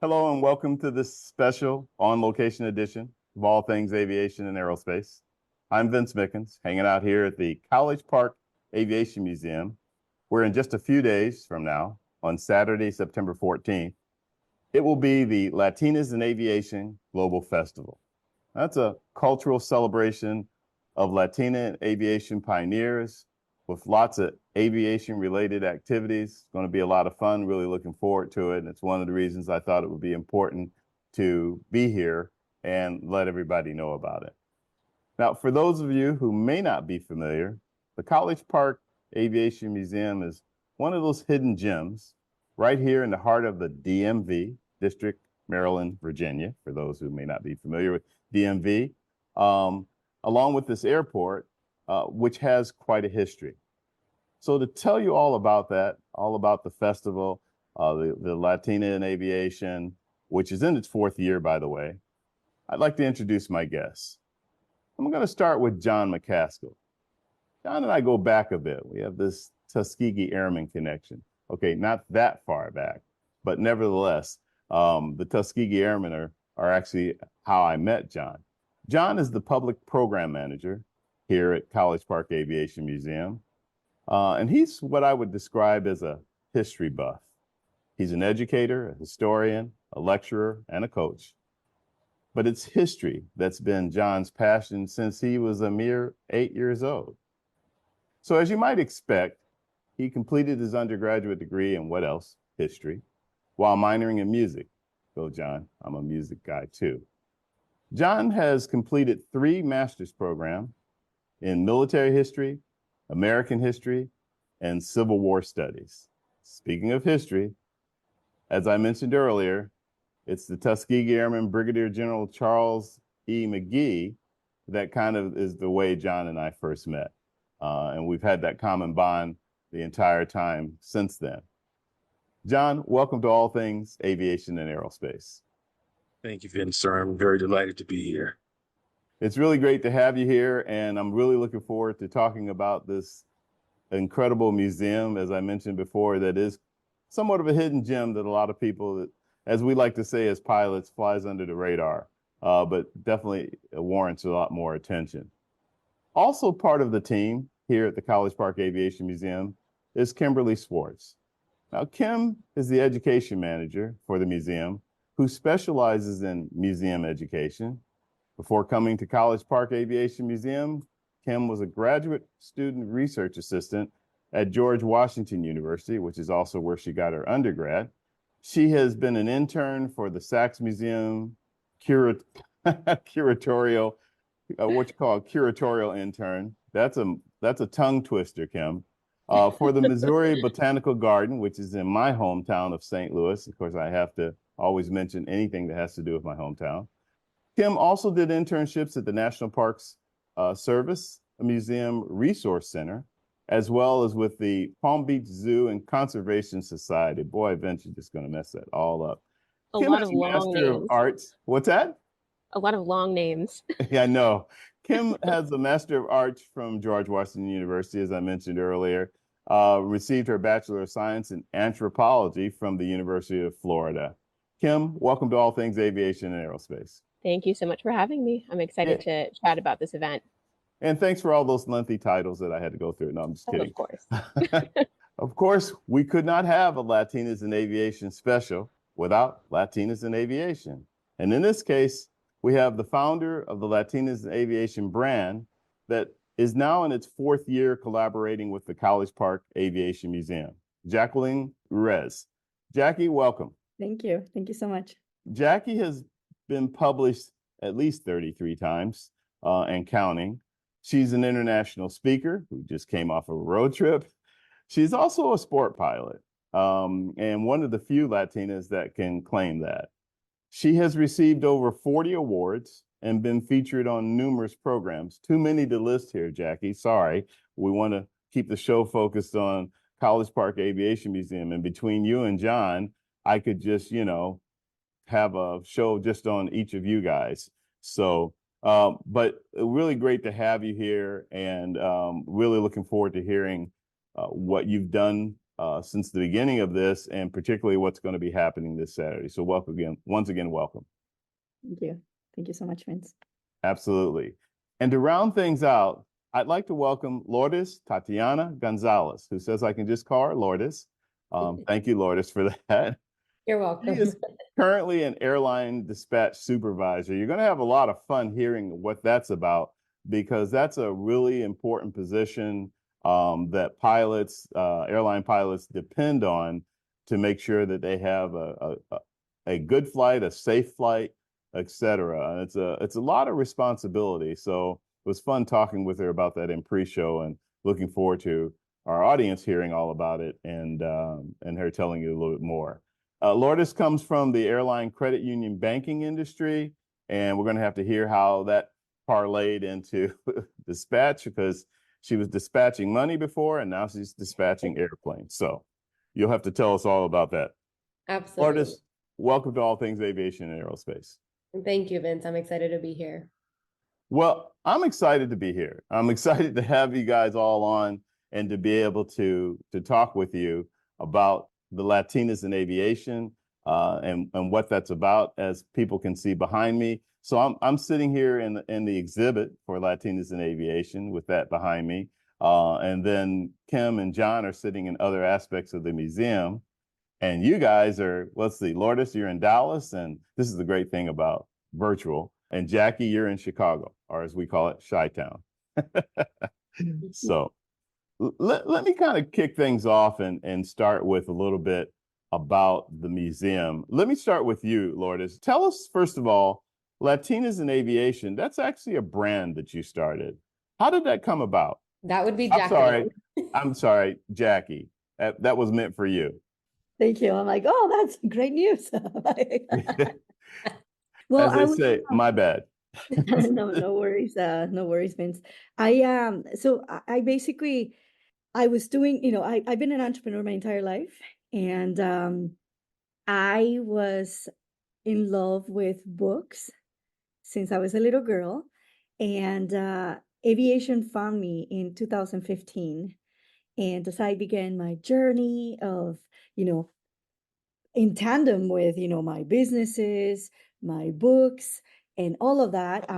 Hello and welcome to this special on-location edition of All Things Aviation and Aerospace. I'm Vince Mickens, hanging out here at the College Park Aviation Museum, where in just a few days from now, on Saturday, September 14th, it will be the Latinas in Aviation Global Festival. That's a cultural celebration of Latina aviation pioneers with lots of aviation-related activities. It's going to be a lot of fun, really looking forward to it. And it's one of the reasons I thought it would be important to be here and let everybody know about it. Now, for those of you who may not be familiar, the College Park Aviation Museum is one of those hidden gems right here in the heart of the DMV, District, Maryland, Virginia, for those who may not be familiar with DMV, along with this airport, which has quite a history. So to tell you all about that, all about the festival, the Latina in Aviation, which is in its fourth year, by the way, I'd like to introduce my guests. I'm going to start with John McCaskill. John and I go back a bit. We have this Tuskegee Airmen connection. Okay, not that far back, but nevertheless, the Tuskegee Airmen are actually how I met John. John is the public program manager here at College Park Aviation Museum. And he's what I would describe as a history buff. He's an educator, a historian, a lecturer, and a coach. But it's history that's been John's passion since he was a mere 8 years old. So as you might expect, he completed his undergraduate degree in what else? History, while minoring in music. Go, John, I'm a music guy too. John has completed 3 master's programs in military history, American history, and Civil War studies. Speaking of history, as I mentioned earlier, it's the Tuskegee Airman Brigadier General Charles E. McGee that kind of is the way John and I first met. And we've had that common bond the entire time since then. John, welcome to All Things Aviation and Aerospace. Thank you, Vince, sir. I'm very delighted to be here. It's really great to have you here, and I'm really looking forward to talking about this incredible museum, as I mentioned before, that is somewhat of a hidden gem that a lot of people, as we like to say as pilots, flies under the radar, but definitely warrants a lot more attention. Also part of the team here at the College Park Aviation Museum is Kimbely Schwartz. Now, Kim is the education manager for the museum, who specializes in museum education. Before coming to College Park Aviation Museum, Kim was a graduate student research assistant at George Washington University, which is also where she got her undergrad. She has been an intern for the Sachs Museum, curatorial, curatorial intern. That's a tongue twister, Kim. For the Missouri Botanical Garden, which is in my hometown of St. Louis. Of course, I have to always mention anything that has to do with my hometown. Kim also did internships at the National Parks Service Museum Resource Center, as well as with the Palm Beach Zoo and Conservation Society. Boy, Vince, you're just going to mess that all up. Kim lot of long Master names. Of Arts. What's that? A lot of long names. Yeah, I know. Kim has a Master of Arts from George Washington University, as I mentioned earlier. Received her Bachelor of Science in Anthropology from the University of Florida. Kim, welcome to All Things Aviation and Aerospace. Thank you so much for having me. I'm excited to chat about this event. And thanks for all those lengthy titles that I had to go through. No, I'm just kidding. Of course. Of course, we could not have a Latinas in Aviation special without Latinas in Aviation. And in this case, we have the founder of the Latinas in Aviation brand that is now in its 4th year collaborating with the College Park Aviation Museum, Jacqueline Ruiz. Jackie, welcome. Thank you. Thank you so much. Jackie has been published at least 33 times and counting. She's an international speaker who just came off of a road trip. She's also a sport pilot and one of the few Latinas that can claim that. She has received over 40 awards and been featured on numerous programs. Too many to list here, Jackie. Sorry. We want to keep the show focused on College Park Aviation Museum. And between you and John, I could just, have a show just on each of you guys. So, but really great to have you here and really looking forward to hearing what you've done since the beginning of this, and particularly what's going to be happening this Saturday. So welcome again, once again, welcome. Thank you. Thank you so much, Vince. Absolutely. And to round things out, I'd like to welcome Lourdes Tatiana Gonzalez, who says I can just call her Lourdes. Thank you, Lourdes, for that. You're She welcome. is currently an airline dispatch supervisor. You're going to have a lot of fun hearing what that's about, because that's a really important position that pilots, airline pilots, depend on to make sure that they have a good flight, a safe flight, etc. And it's a lot of responsibility. So it was fun talking with her about that in pre-show, and looking forward to our audience hearing all about it and her telling you a little bit more. Lourdes comes from the airline credit union banking industry, and we're going to have to hear how that parlayed into dispatch, because she was dispatching money before and now she's dispatching airplanes. So you'll have to tell us all about that. Absolutely. Lourdes, welcome to All Things Aviation and Aerospace. Thank you, Vince. I'm excited to be here. Well, I'm excited to be here. I'm excited to have you guys all on and to be able to talk with you about the Latinas in aviation and what that's about, as people can see behind me. So I'm sitting here in the exhibit for Latinas in Aviation with that behind me. And then Kim and John are sitting in other aspects of the museum. And you guys are, let's see, Lourdes, you're in Dallas, and this is the great thing about virtual. And Jackie, you're in Chicago, or as we call it, Chi-Town. So let me kind of kick things off and start with a little bit about the museum. Let me start with you, Lourdes. Tell us, first of all, Latinas in Aviation, that's actually a brand that you started. How did that come about? That would be I'm Jacqueline. I'm sorry, Jackie. That was meant for you. Thank you. I'm like, oh, that's great news. Well, As they say, my bad. no worries. No worries, Vince. I basically, I was doing, I've been an entrepreneur my entire life, and I was in love with books since I was a little girl, and aviation found me in 2015. And as I began my journey of, in tandem with, my businesses, my books, and all of that,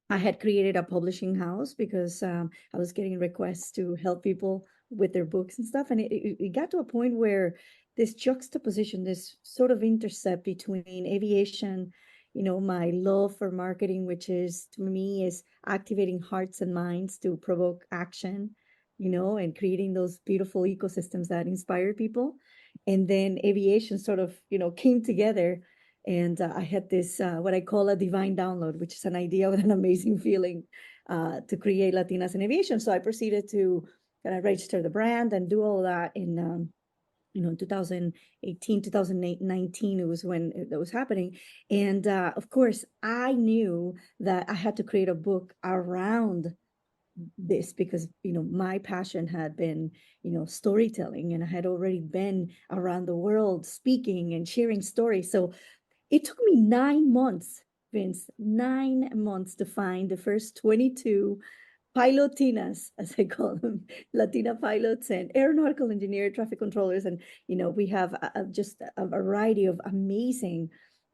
I had created a publishing house because I was getting requests to help people with their books and stuff. And it got to a point where this juxtaposition, this sort of intercept between aviation, my love for marketing, which is, to me, is activating hearts and minds to provoke action, and creating those beautiful ecosystems that inspire people. And then aviation sort of, came together. And I had this, what I call a divine download, which is an idea with an amazing feeling to create Latinas in Aviation. So I proceeded to kind of register the brand and do all that in 2018, 2019, it was when that was happening. And of course, I knew that I had to create a book around this because, my passion had been, storytelling, and I had already been around the world speaking and sharing stories. So it took me 9 months, Vince, 9 months to find the first 22 pilotinas, as I call them, Latina pilots and aeronautical engineer, traffic controllers. And, we have just a variety of amazing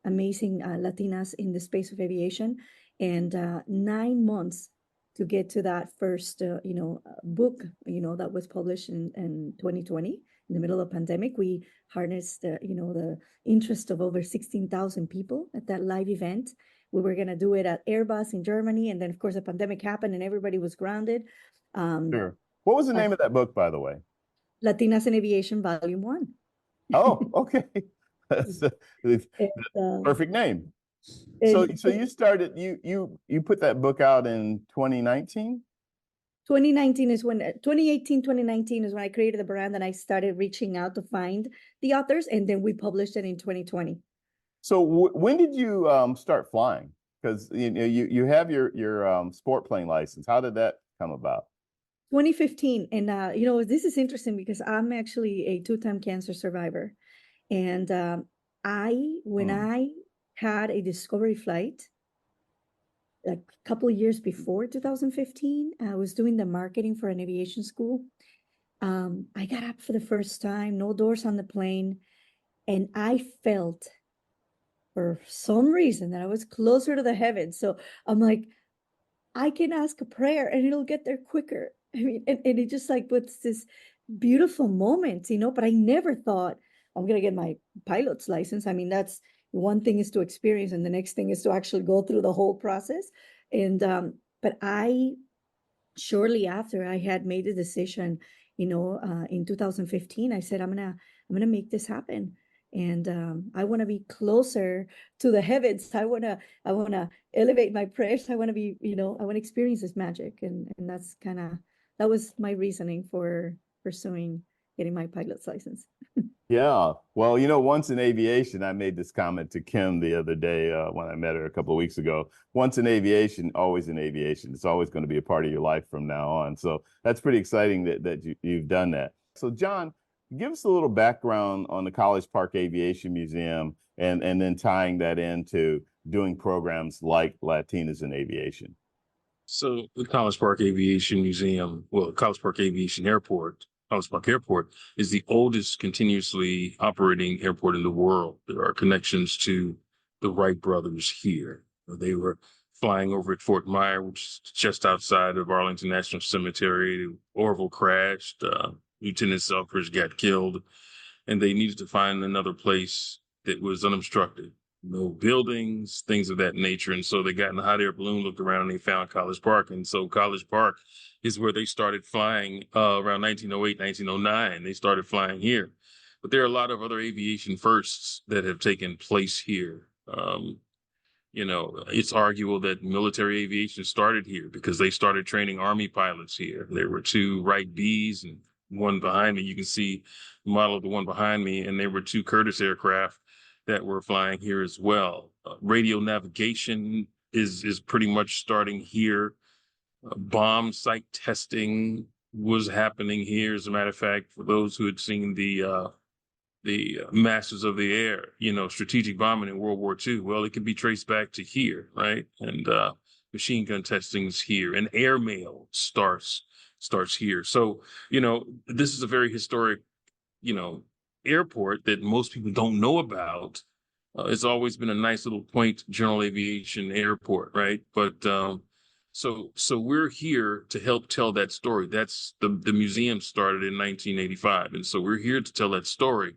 Latinas in the space of aviation. And 9 months to get to that first, book, that was published in 2020. In the middle of pandemic, we harnessed, the interest of over 16,000 people at that live event. We were going to do it at Airbus in Germany. And then, of course, the pandemic happened and everybody was grounded. Sure. What was the name of that book, by the way? Latinas in Aviation, Volume 1. Oh, okay. That's the perfect name. So you started, you put that book out in 2019? 2019 is when 2018, 2019 is when I created the brand, and I started reaching out to find the authors, and then we published it in 2020. So when did you start flying? Because you have your sport plane license. How did that come about? 2015, and this is interesting because I'm actually a 2-time cancer survivor, and when I had a discovery flight, like a couple of years before 2015, I was doing the marketing for an aviation school. I got up for the first time, no doors on the plane, and I felt for some reason that I was closer to the heavens. So I'm like, I can ask a prayer and it'll get there quicker. I mean, and it just like was this beautiful moment, but I never thought I'm gonna get my pilot's license. I mean, that's one thing is to experience, and the next thing is to actually go through the whole process. And but I shortly after I had made the decision, in 2015, I said, I'm gonna make this happen. And I want to be closer to the heavens. I want to elevate my prayers. I want to be, I want to experience this magic. And that was my reasoning for pursuing getting my pilot's license. Yeah. Well, once in aviation, I made this comment to Kim the other day when I met her a couple of weeks ago. Once in aviation, always in aviation. It's always going to be a part of your life from now on. So that's pretty exciting that you've done that. So, John, give us a little background on the College Park Aviation Museum and then tying that into doing programs like Latinas in Aviation. So the College Park Aviation Museum, well, College Park Aviation Airport, College Park Airport is the oldest continuously operating airport in the world. There are connections to the Wright brothers here. They were flying over at Fort Myer, which is just outside of Arlington National Cemetery. The Orville crashed. Lieutenant Selkirk got killed, and they needed to find another place that was unobstructed. No buildings, things of that nature. And so they got in a hot air balloon, looked around, and they found College Park. And so College Park is where they started flying around 1908, 1909. They started flying here. But there are a lot of other aviation firsts that have taken place here. It's arguable that military aviation started here because they started training Army pilots here. There were two Wright Bs and one behind me. You can see the model of the one behind me, and there were two Curtiss aircraft that were flying here as well. Radio navigation is pretty much starting here. Bomb site testing was happening here. As a matter of fact, for those who had seen the Masters of the Air, strategic bombing in World War II, well, it can be traced back to here, right? And machine gun testing's here, and airmail starts here. So, this is a very historic, airport that most people don't know about. It's always been a nice little quaint general aviation airport, right? But so we're here to help tell that story. That's the museum started in 1985, and so we're here to tell that story.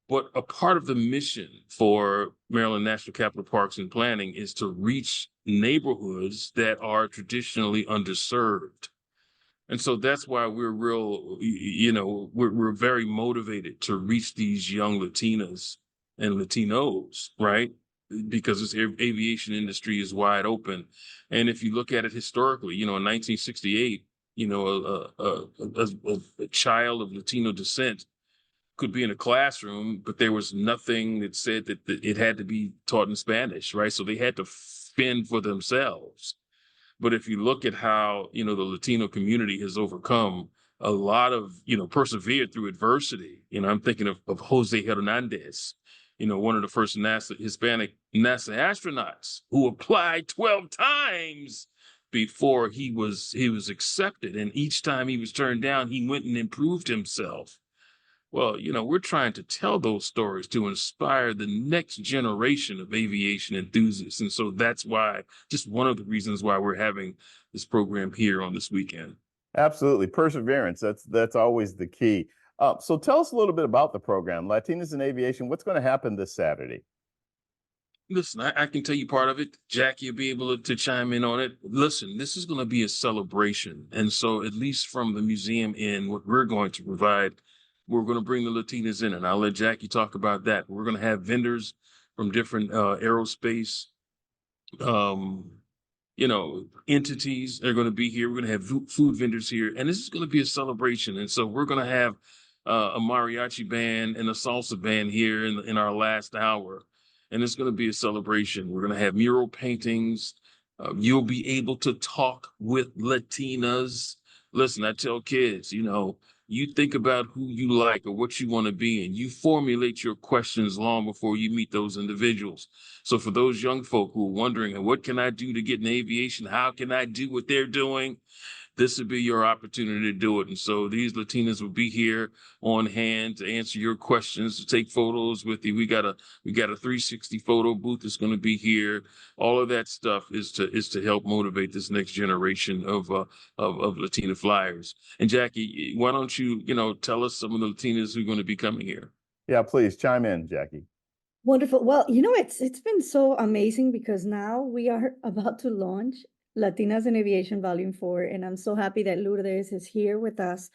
But a part of the mission for Maryland National Capital Parks and Planning is to reach neighborhoods that are traditionally underserved. And so that's why we're we're very motivated to reach these young Latinas and Latinos, right? Because this aviation industry is wide open. And if you look at it historically, in 1968, a child of Latino descent could be in a classroom, but there was nothing that said that it had to be taught in Spanish, right? So they had to fend for themselves. But if you look at how, the Latino community has overcome a lot of, persevered through adversity, I'm thinking of Jose Hernandez, one of the first Hispanic NASA astronauts who applied 12 times before he was accepted. And each time he was turned down, he went and improved himself. Well, we're trying to tell those stories to inspire the next generation of aviation enthusiasts. And so that's why, just one of the reasons why we're having this program here on this weekend. Absolutely. Perseverance. That's always the key. So tell us a little bit about the program, Latinas in Aviation. What's going to happen this Saturday? Listen, I can tell you part of it. Jackie will be able to chime in on it. Listen, this is going to be a celebration. And so at least from the museum end, what we're going to provide, we're going to bring the Latinas in, and I'll let Jackie talk about that. We're going to have vendors from different aerospace, entities. They're going to be here. We're going to have food vendors here, and this is going to be a celebration. And so we're going to have a mariachi band and a salsa band here in our last hour, and it's going to be a celebration. We're going to have mural paintings. You'll be able to talk with Latinas. Listen, I tell kids, you think about who you like or what you want to be, and you formulate your questions long before you meet those individuals. So for those young folk who are wondering, what can I do to get in aviation? How can I do what they're doing? this would be your opportunity to do it. And so these Latinas will be here on hand to answer your questions, to take photos with you. We got a 360 photo booth that's going to be here. All of that stuff is to help motivate this next generation of Latina flyers. And Jackie, why don't you tell us some of the Latinas who are going to be coming here? Yeah, please chime in, Jackie. Wonderful. Well, it's been so amazing because now we are about to launch Latinas in Aviation Volume 4, and I'm so happy that Lourdes is here with us,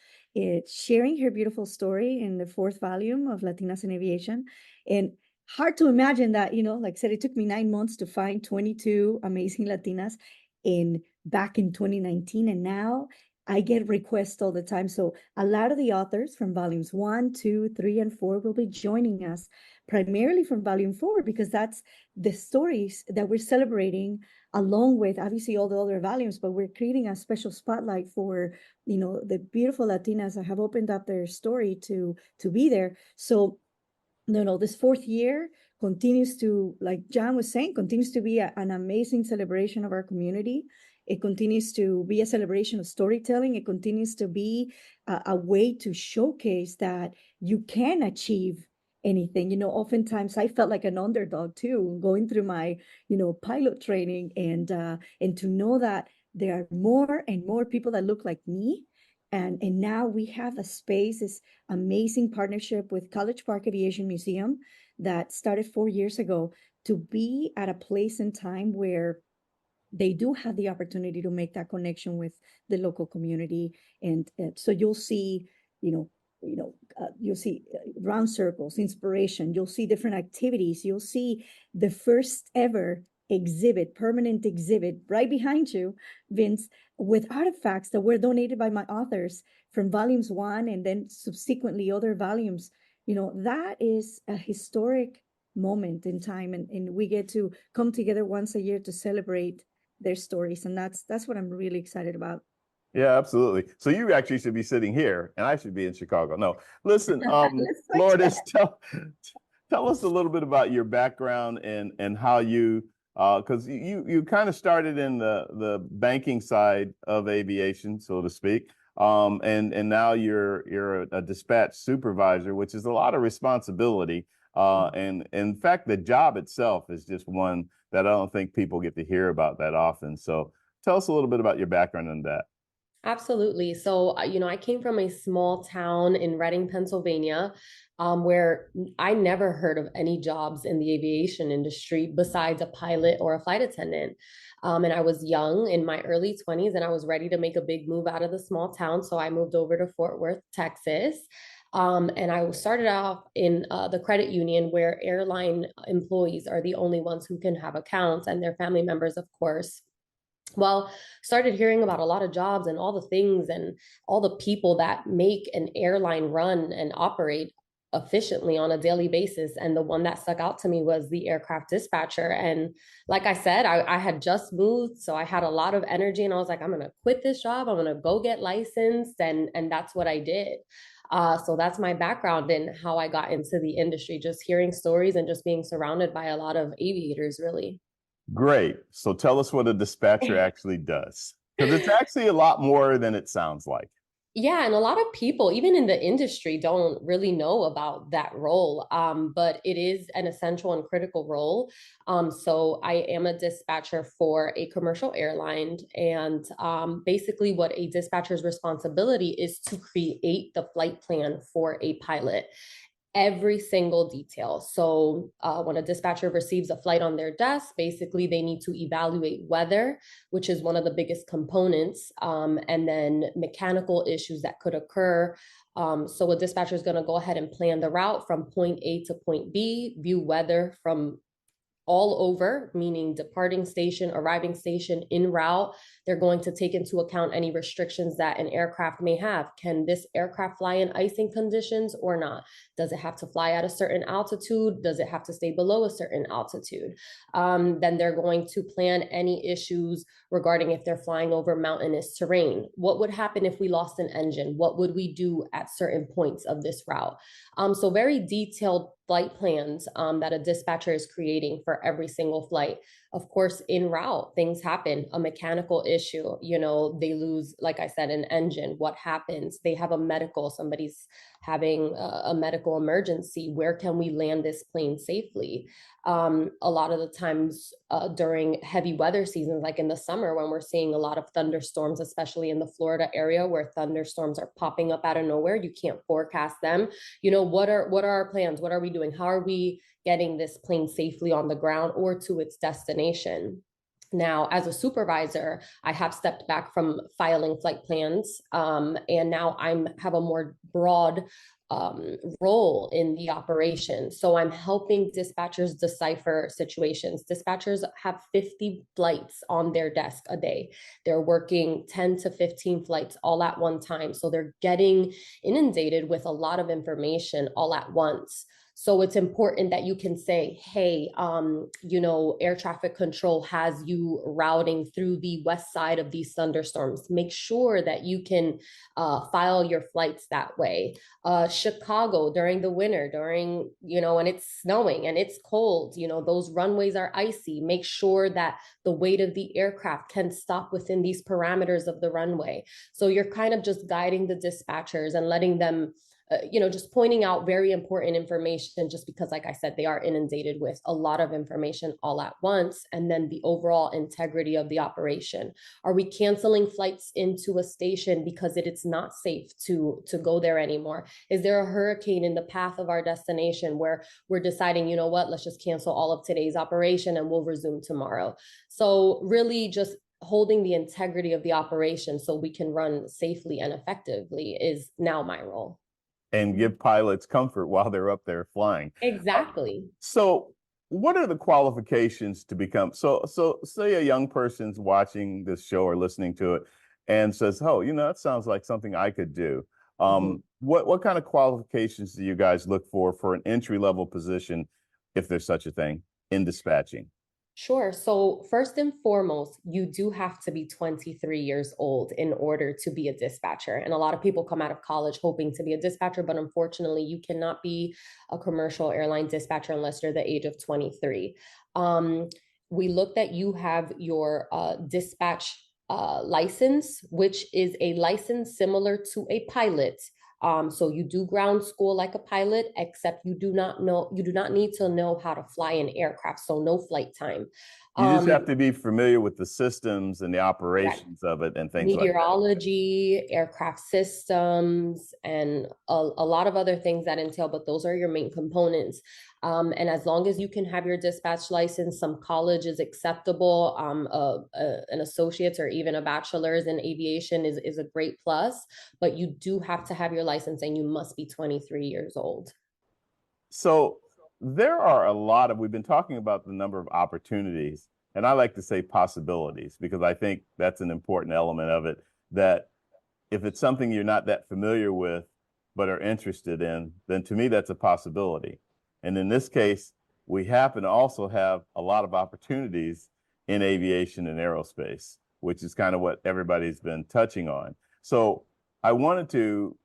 sharing her beautiful story in the 4th volume of Latinas in Aviation. And hard to imagine that, like I said, it took me 9 months to find 22 amazing Latinas back in 2019, and now I get requests all the time. So a lot of the authors from volumes 1, 2, 3, and 4 will be joining us, primarily from volume 4, because that's the stories that we're celebrating, along with obviously all the other volumes, but we're creating a special spotlight for, the beautiful Latinas that have opened up their story to be there. So this 4th year continues to, like John was saying, continues to be an amazing celebration of our community. It continues to be a celebration of storytelling. It continues to be a way to showcase that you can achieve anything. Oftentimes I felt like an underdog too, going through my, pilot training, and to know that there are more and more people that look like me. And now we have a space, this amazing partnership with College Park Aviation Museum that started 4 years ago, to be at a place and time where they do have the opportunity to make that connection with the local community. And so you'll see, you'll see round circles, inspiration. You'll see different activities. You'll see the first ever permanent exhibit right behind you, Vince, with artifacts that were donated by my authors from volumes 1 and then subsequently other volumes. That is a historic moment in time, and we get to come together once a year to celebrate their stories, and that's what I'm really excited about. Yeah, absolutely. So you actually should be sitting here, and I should be in Chicago. No, listen, Lourdes, tell us a little bit about your background and how you, because you kind of started in the banking side of aviation, so to speak, and now you're a dispatch supervisor, which is a lot of responsibility. And in fact, the job itself is just one that I don't think people get to hear about that often. So tell us a little bit about your background in that. Absolutely. So, I came from a small town in Reading, Pennsylvania, where I never heard of any jobs in the aviation industry besides a pilot or a flight attendant. And I was young, in my early 20s, and I was ready to make a big move out of the small town. So I moved over to Fort Worth, Texas. And I started off in the credit union, where airline employees are the only ones who can have accounts, and their family members, of course. Well, started hearing about a lot of jobs and all the things and all the people that make an airline run and operate efficiently on a daily basis. And the one that stuck out to me was the aircraft dispatcher. And like I said, I had just moved, so I had a lot of energy, and I was like, I'm going to quit this job. I'm going to go get licensed. And that's what I did. So that's my background and how I got into the industry, just hearing stories and just being surrounded by a lot of aviators, really. Great. So tell us what a dispatcher actually does, because it's actually a lot more than it sounds like. Yeah, and a lot of people, even in the industry, don't really know about that role, but it is an essential and critical role. So I am a dispatcher for a commercial airline, and basically what a dispatcher's responsibility is to create the flight plan for a pilot. Every single detail. So when a dispatcher receives a flight on their desk, basically they need to evaluate weather, which is one of the biggest components, and then mechanical issues that could occur. So a dispatcher is going to go ahead and plan the route from point A to point B, view weather from all over, meaning departing station, arriving station, en route. They're going to take into account any restrictions that an aircraft may have. Can this aircraft fly in icing conditions or not? Does it have to fly at a certain altitude? Does it have to stay below a certain altitude? Then they're going to plan any issues regarding if they're flying over mountainous terrain. What would happen if we lost an engine? What would we do at certain points of this route? So very detailed flight plans that a dispatcher is creating for every single flight. Of course, en route, things happen. A mechanical issue. You know, they lose, like I said, an engine. What happens? They have a medical, somebody's having a medical emergency. Where can we land this plane safely? A lot of the times during heavy weather seasons, like in the summer, when we're seeing a lot of thunderstorms, especially in the Florida area where thunderstorms are popping up out of nowhere, you can't forecast them. You know, what are our plans? What are we doing? How are we getting this plane safely on the ground or to its destination? Now, as a supervisor, I have stepped back from filing flight plans, and now have a more broad role in the operation. So I'm helping dispatchers decipher situations. Dispatchers have 50 flights on their desk a day. They're working 10 to 15 flights all at one time. So they're getting inundated with a lot of information all at once. So it's important that you can say, hey, you know, air traffic control has you routing through the west side of these thunderstorms. Make sure that you can file your flights that way. Chicago during the winter, during, you know, when it's snowing and it's cold, you know, those runways are icy. Make sure that the weight of the aircraft can stop within these parameters of the runway. So you're kind of just guiding the dispatchers and letting them you know, just pointing out very important information, just because, like I said, they are inundated with a lot of information all at once. And then the overall integrity of the operation. Are we canceling flights into a station because it's not safe to go there anymore? Is there a hurricane in the path of our destination where we're deciding, you know what, let's just cancel all of today's operation and we'll resume tomorrow? So really just holding the integrity of the operation so we can run safely and effectively is now my role. And give pilots comfort while they're up there flying. Exactly. So what are the qualifications to become, so say a young person's watching this show or listening to it and says, oh, you know, that sounds like something I could do. What kind of qualifications do you guys look for an entry-level position, if there's such a thing, in dispatching? Sure. So first and foremost, you do have to be 23 years old in order to be a dispatcher. And a lot of people come out of college hoping to be a dispatcher, but unfortunately, you cannot be a commercial airline dispatcher unless you're the age of 23. We looked that you have your dispatch license, which is a license similar to a pilot. So you do ground school like a pilot, except you do not need to know how to fly an aircraft. So no flight time. You just have to be familiar with the systems and the operations of it and things like that. Meteorology, aircraft systems, and a lot of other things that entail, but those are your main components. And as long as you can have your dispatch license, some college is acceptable. An associate's or even a bachelor's in aviation is a great plus, but you do have to have your license and you must be 23 years old. So there are a lot of, we've been talking about the number of opportunities, and I like to say possibilities, because I think that's an important element of it, that if it's something you're not that familiar with, but are interested in, then to me, that's a possibility. And in this case, we happen to also have a lot of opportunities in aviation and aerospace, which is kind of what everybody's been touching on. So I wanted to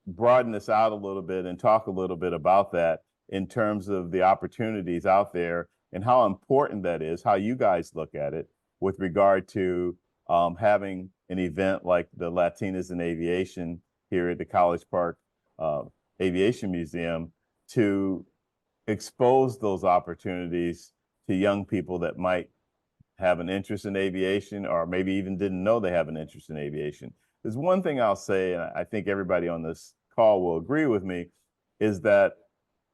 broaden this out a little bit and talk a little bit about that in terms of the opportunities out there and how important that is, how you guys look at it with regard to having an event like the Latinas in Aviation here at the College Park Aviation Museum to expose those opportunities to young people that might have an interest in aviation or maybe even didn't know they have an interest in aviation. There's one thing I'll say, and I think everybody on this call will agree with me, is that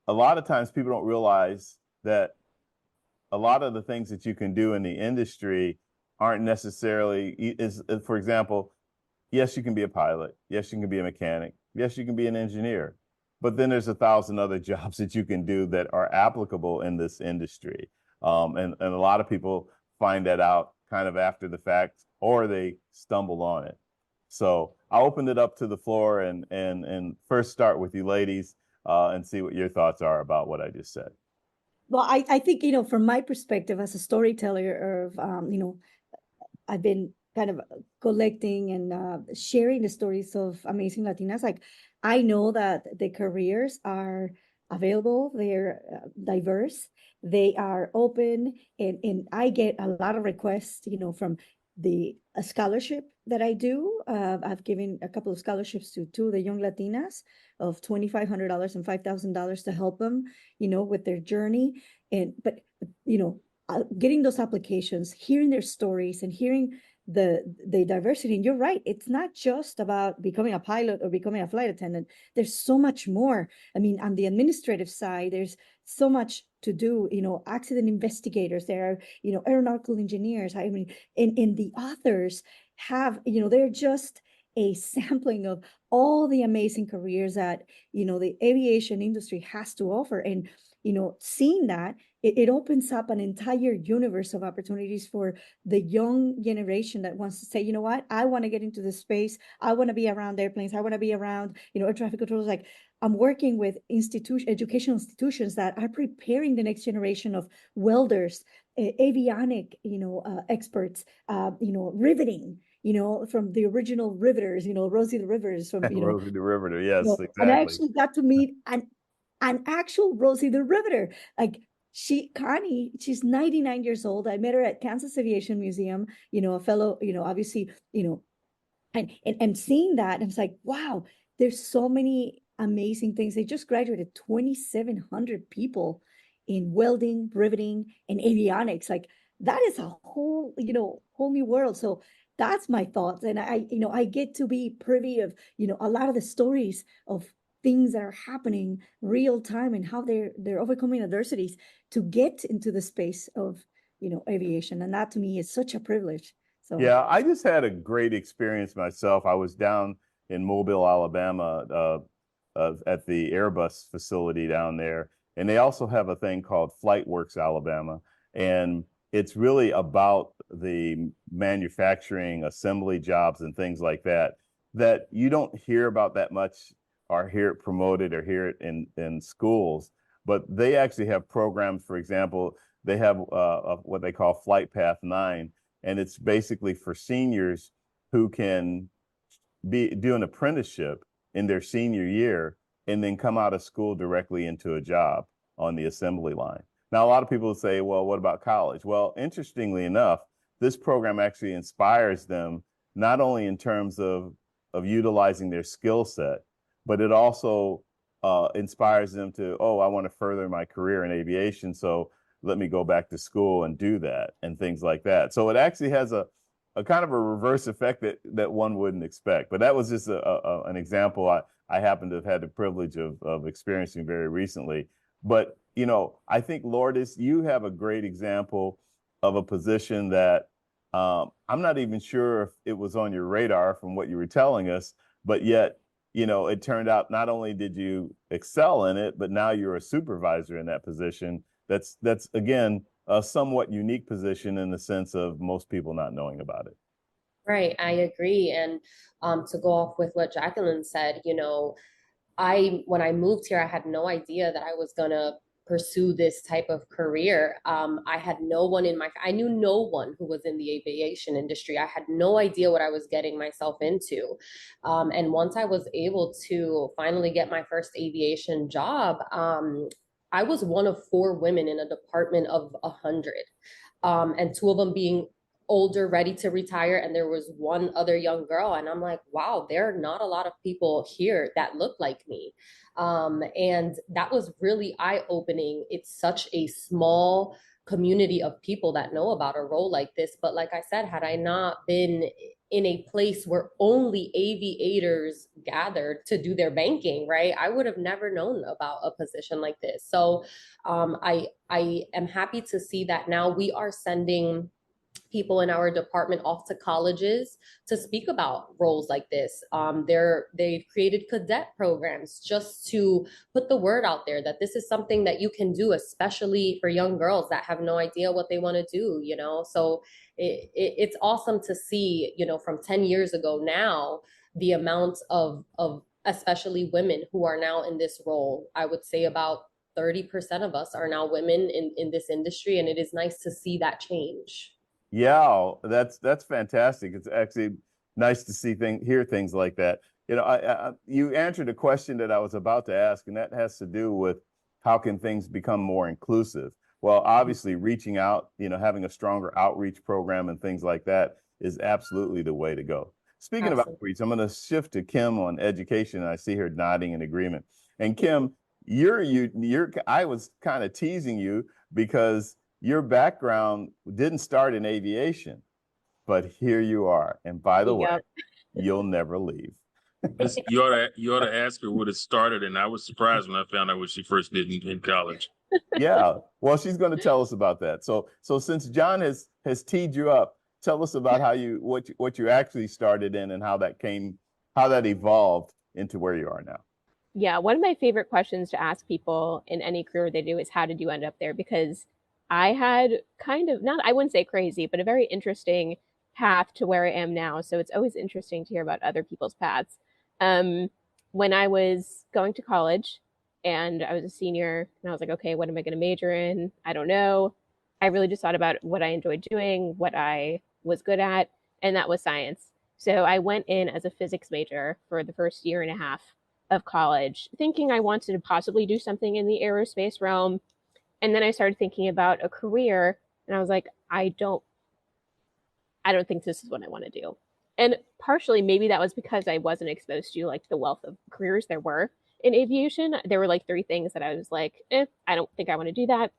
a lot of times people don't realize that a lot of the things that you can do in the industry aren't necessarily, for example, yes, you can be a pilot. Yes, you can be a mechanic. Yes, you can be an engineer. But then there's 1,000 other jobs that you can do that are applicable in this industry. And a lot of people find that out kind of after the fact, or they stumble on it. So I'll open it up to the floor and first start with you ladies and see what your thoughts are about what I just said. Well, I think, you know, from my perspective as a storyteller of, you know, I've been kind of collecting and sharing the stories of amazing Latinas. Like, I know that the careers are available, they're diverse, they are open, and I get a lot of requests, you know, from a scholarship that I do. I've given a couple of scholarships to two of the young Latinas of $2,500 and $5,000 to help them, with their journey. But getting those applications, hearing their stories, and hearing the diversity. And you're right, it's not just about becoming a pilot or becoming a flight attendant. There's so much more. I mean, on the administrative side, there's so much to do. Accident investigators, there are aeronautical engineers. I mean, and the authors have, they're just a sampling of all the amazing careers that the aviation industry has to offer. And seeing that, it opens up an entire universe of opportunities for the young generation that wants to say, you know what, I want to get into this space. I want to be around airplanes. I want to be around, air traffic controllers. Like, I'm working with educational institutions that are preparing the next generation of welders, avionic, experts, riveting, from the original riveters, Rosie the Rivers from, Rosie the Riveter, yes, and I exactly. actually got to meet an actual Rosie the Riveter. Like, Connie, she's 99 years old. I met her at Kansas Aviation Museum, a fellow, obviously, and seeing that, I was like, wow, there's so many amazing things. They just graduated 2,700 people in welding, riveting, and avionics. Like, that is a whole new world. So that's my thoughts. And I get to be privy of, a lot of the stories of things that are happening real time and how they're overcoming adversities to get into the space of, aviation. And that to me is such a privilege. So Yeah, I just had a great experience myself. I was down in Mobile, Alabama, at the Airbus facility down there, and they also have a thing called FlightWorks Alabama, and it's really about the manufacturing, assembly jobs, and things like that you don't hear about that much, or hear it promoted, or hear it in schools. But they actually have programs. For example, they have what they call Flight Path 9. And it's basically for seniors who can do an apprenticeship in their senior year and then come out of school directly into a job on the assembly line. Now, a lot of people say, well, what about college? Well, interestingly enough, this program actually inspires them not only in terms of utilizing their skill set, but it also inspires them to, oh, I want to further my career in aviation. So let me go back to school and do that, and things like that. So it actually has a kind of a reverse effect that one wouldn't expect. But that was just an example I happen to have had the privilege of experiencing very recently. But, I think, Lourdes, you have a great example of a position that I'm not even sure if it was on your radar from what you were telling us, but yet, it turned out not only did you excel in it, but now you're a supervisor in that position. That's again a somewhat unique position in the sense of most people not knowing about it. Right, I agree. And to go off with what Jacqueline said, when I moved here, I had no idea that I was gonna pursue this type of career. I had no one I knew no one who was in the aviation industry. I had no idea what I was getting myself into. And once I was able to finally get my first aviation job, I was one of 4 women in a department of 100, and 2 of them being older, ready to retire, and there was 1 other young girl. And I'm like, wow, there are not a lot of people here that look like me. And that was really eye-opening. It's such a small community of people that know about a role like this. But like I said, had I not been in a place where only aviators gathered to do their banking, right, I would have never known about a position like this. So I am happy to see that now we are sending people in our department off to colleges to speak about roles like this. They've created cadet programs just to put the word out there that this is something that you can do, especially for young girls that have no idea what they want to do, So it's awesome to see, from 10 years ago now, the amount of especially women who are now in this role. I would say about 30% of us are now women in this industry, and it is nice to see that change. Yeah, that's fantastic. It's actually nice to hear things like that. You answered a question that I was about to ask, and that has to do with how can things become more inclusive? Well, obviously reaching out, having a stronger outreach program and things like that is absolutely the way to go. Speaking of Absolutely. outreach, I'm going to shift to Kim on education. And I see her nodding in agreement. And Kim, I was kind of teasing you because your background didn't start in aviation, but here you are. And by the way, Yep. you'll never leave. You ought to ask her what it started, and I was surprised when I found out what she first did in college. Yeah, well, she's going to tell us about that. So since John has teed you up, tell us about what you actually started in and how that evolved into where you are now. Yeah, one of my favorite questions to ask people in any career they do is how did you end up there? Because I had kind of, not, I wouldn't say crazy, but a very interesting path to where I am now. So it's always interesting to hear about other people's paths. Um, when I was going to college and I was a senior and I was like, okay, what am I going to major in? I don't know. I really just thought about what I enjoyed doing, what I was good at, and that was science. So I went in as a physics major for the first year and a half of college, thinking I wanted to possibly do something in the aerospace realm. And then I started thinking about a career and I was like, I don't think this is what I want to do. And partially maybe that was because I wasn't exposed to like the wealth of careers there were in aviation. There were like three things that I was like, I don't think I want to do that.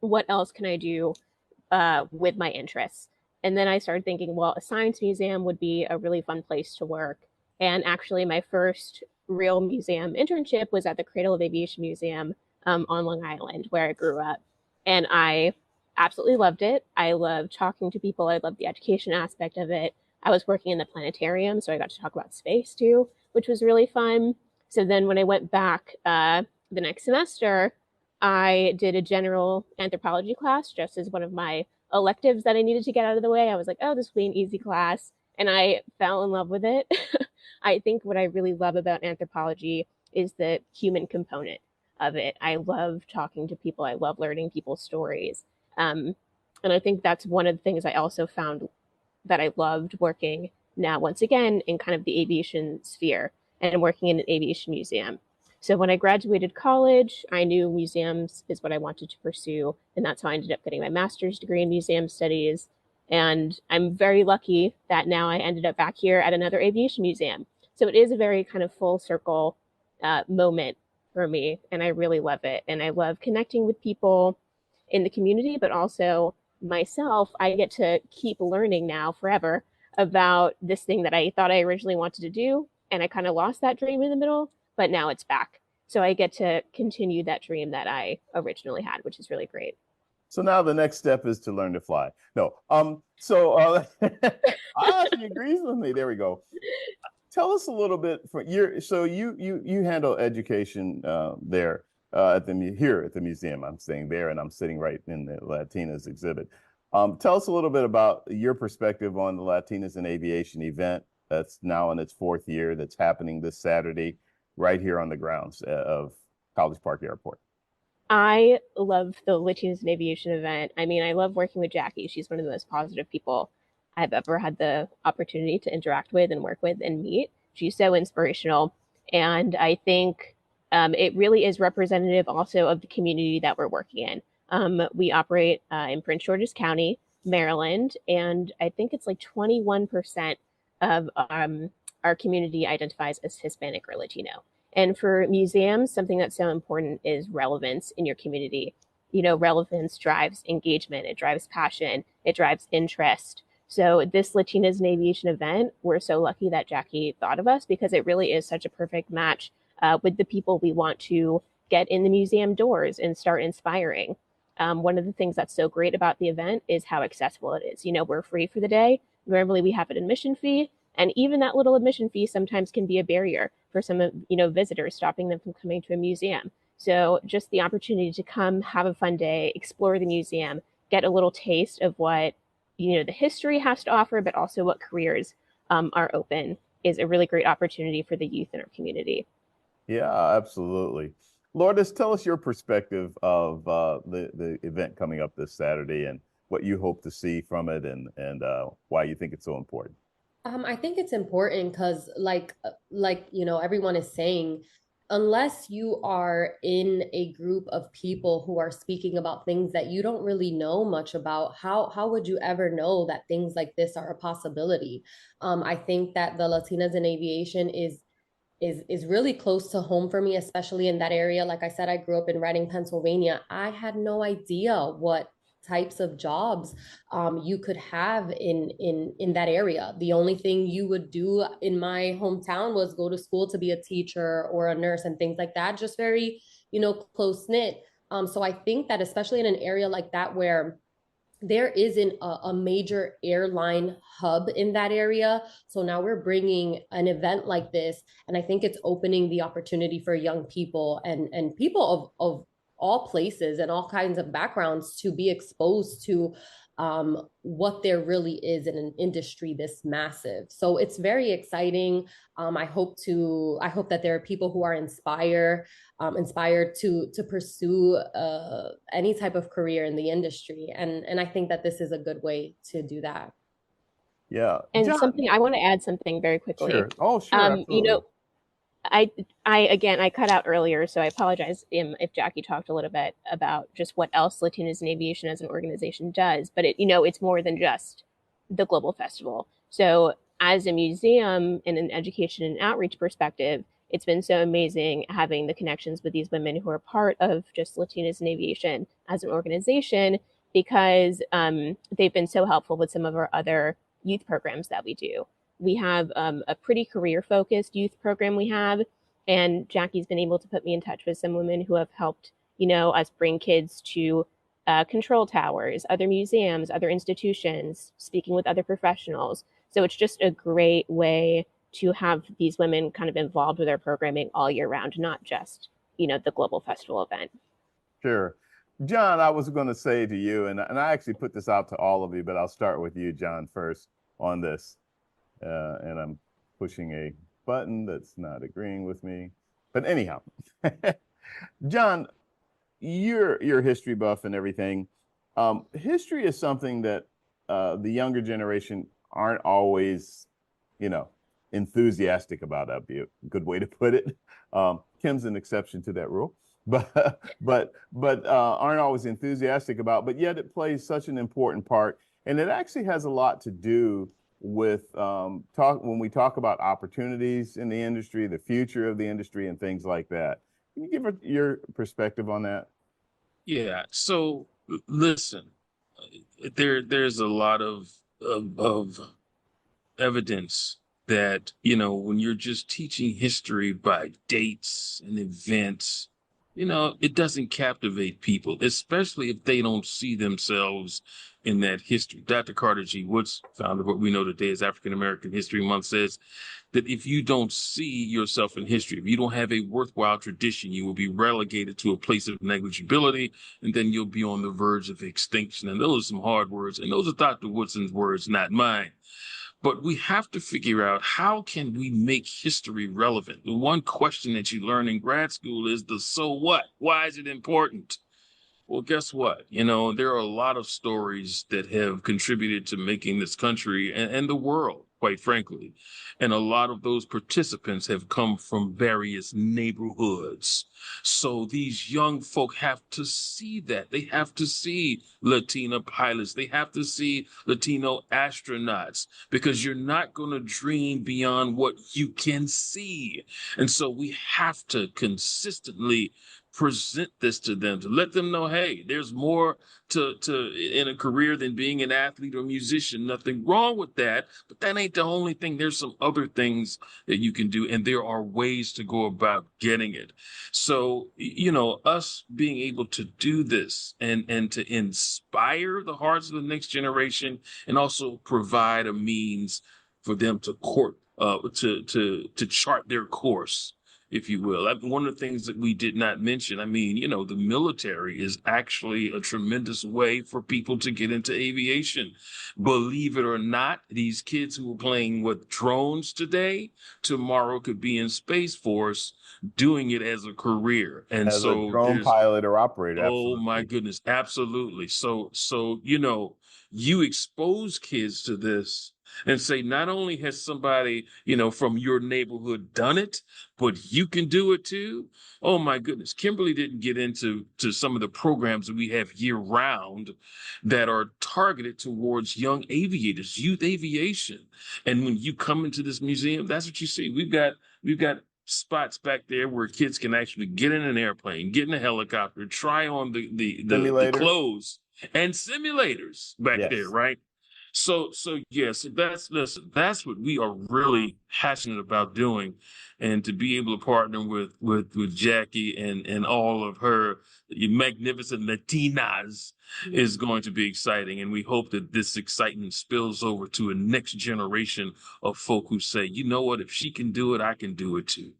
What else can I do with my interests? And then I started thinking, well, a science museum would be a really fun place to work. And actually, my first real museum internship was at the Cradle of Aviation Museum on Long Island, where I grew up. And I absolutely loved it. I loved talking to people. I loved the education aspect of it. I was working in the planetarium, so I got to talk about space too, which was really fun. So then when I went back the next semester, I did a general anthropology class just as one of my electives that I needed to get out of the way. I was like, oh, this will be an easy class. And I fell in love with it. I think what I really love about anthropology is the human component of it. I love talking to people. I love learning people's stories. And I think that's one of the things I also found that I loved working now, once again, in kind of the aviation sphere and working in an aviation museum. So when I graduated college, I knew museums is what I wanted to pursue. And that's how I ended up getting my master's degree in museum studies. And I'm very lucky that now I ended up back here at another aviation museum. So it is a very kind of full circle moment for me. And I really love it. And I love connecting with people in the community, but also myself. I get to keep learning now forever about this thing that I thought I originally wanted to do. And I kind of lost that dream in the middle, but now it's back. So I get to continue that dream that I originally had, which is really great. So now the next step is to learn to fly. No, she agrees with me. There we go. Tell us a little bit you handle education there here at the museum. I'm staying there and I'm sitting right in the Latinas exhibit. Tell us a little bit about your perspective on the Latinas in Aviation event that's now in its fourth year, that's happening this Saturday right here on the grounds of College Park Airport. I love the Latinas in Aviation event. I mean, I love working with Jackie. She's one of the most positive people I've ever had the opportunity to interact with and work with and meet. She's so inspirational. And I think it really is representative also of the community that we're working in. We operate in Prince George's County, Maryland, and I think it's like 21% of our community identifies as Hispanic or Latino. And for museums, something that's so important is relevance in your community. You know, relevance drives engagement, it drives passion, it drives interest. So this Latinas in Aviation event, we're so lucky that Jackie thought of us because it really is such a perfect match with the people we want to get in the museum doors and start inspiring. One of the things that's so great about the event is how accessible it is. You know, we're free for the day. Normally we have an admission fee, and even that little admission fee sometimes can be a barrier for some, visitors, stopping them from coming to a museum. So just the opportunity to come, have a fun day, explore the museum, get a little taste of what, the history has to offer, but also what careers are open is a really great opportunity for the youth in our community. Yeah, absolutely. Lourdes, tell us your perspective of the event coming up this Saturday and what you hope to see from it and why you think it's so important. I think it's important because like everyone is saying, unless you are in a group of people who are speaking about things that you don't really know much about, how would you ever know that things like this are a possibility? I think that the Latinas in Aviation is really close to home for me, especially in that area. Like I said, I grew up in Reading, Pennsylvania. I had no idea what types of jobs you could have in that area. The only thing you would do in my hometown was go to school to be a teacher or a nurse and things like that, just very, close knit. So I think that especially in an area like that where there isn't a major airline hub in that area. So now we're bringing an event like this, and I think it's opening the opportunity for young people and people of all places and all kinds of backgrounds to be exposed to what there really is in an industry this massive. So it's very exciting. I hope that there are people who are inspired to pursue any type of career in the industry, and I think that this is a good way to do that. Yeah. And John, I want to add something very quickly. sure. Oh, sure. Absolutely. I cut out earlier, so I apologize if Jackie talked a little bit about just what else Latinas in Aviation as an organization does, but it's more than just the Global Festival. So as a museum and an education and outreach perspective, it's been so amazing having the connections with these women who are part of just Latinas in Aviation as an organization, because they've been so helpful with some of our other youth programs that we do. We have a pretty career focused youth program we have, and Jackie's been able to put me in touch with some women who have helped us bring kids to control towers, other museums, other institutions, speaking with other professionals. So it's just a great way to have these women kind of involved with our programming all year round, not just the Global Festival event. Sure. John, I was going to say to you, and I actually put this out to all of you, but I'll start with you, John, first on this. And I'm pushing a button that's not agreeing with me. But anyhow, John, you're a history buff and everything. History is something that the younger generation aren't always, enthusiastic about. That'd be a good way to put it. Kim's an exception to that rule, but aren't always enthusiastic about. But yet it plays such an important part, and it actually has a lot to do with when we talk about opportunities in the industry, the future of the industry, and things like that. Can you give your perspective on that? Yeah. So listen, there's a lot of evidence that, when you're just teaching history by dates and events, it doesn't captivate people, especially if they don't see themselves in that history. Dr. Carter G. Woods, founder of what we know today as African American History Month, says that if you don't see yourself in history, if you don't have a worthwhile tradition, you will be relegated to a place of negligibility, and then you'll be on the verge of extinction. And those are some hard words, and those are Dr. Woodson's words, not mine. But we have to figure out, how can we make history relevant? The one question that you learn in grad school is the so what? Why is it important? Well, guess what? There are a lot of stories that have contributed to making this country and the world, quite frankly. And a lot of those participants have come from various neighborhoods. So these young folk have to see that. They have to see Latina pilots. They have to see Latino astronauts, because you're not going to dream beyond what you can see. And so we have to consistently present this to them, to let them know, hey, there's more to in a career than being an athlete or musician. Nothing wrong with that, but that ain't the only thing. There's some other things that you can do, and there are ways to go about getting it. So, us being able to do this and to inspire the hearts of the next generation, and also provide a means for them to chart their course, if you will. One of the things that we did not mention, the military is actually a tremendous way for people to get into aviation. Believe it or not, these kids who are playing with drones today, tomorrow could be in Space Force doing it as a career. And As so a drone pilot or operator. Oh absolutely. my goodness, absolutely. So you expose kids to this, and say, not only has somebody, from your neighborhood done it, but you can do it too. Oh my goodness. Kimbely didn't get into some of the programs that we have year round that are targeted towards young aviators, youth aviation. And when you come into this museum, that's what you see. We've got spots back there where kids can actually get in an airplane, get in a helicopter, try on the Simulators. clothes and simulators back Yes. there, right? So yes, that's what we are really passionate about doing, and to be able to partner with Jackie and all of her magnificent Latinas is going to be exciting, and we hope that this excitement spills over to a next generation of folk who say, you know what, if she can do it, I can do it too.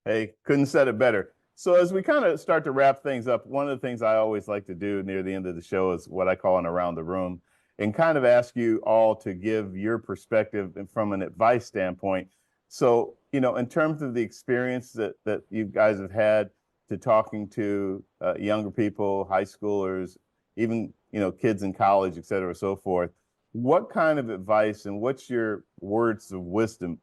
Hey, couldn't said it better. So as we kind of start to wrap things up, one of the things I always like to do near the end of the show is what I call an around the room, and kind of ask you all to give your perspective and from an advice standpoint. So, in terms of the experience that you guys have had to talking to younger people, high schoolers, even, kids in college, et cetera, so forth, what kind of advice and what's your words of wisdom,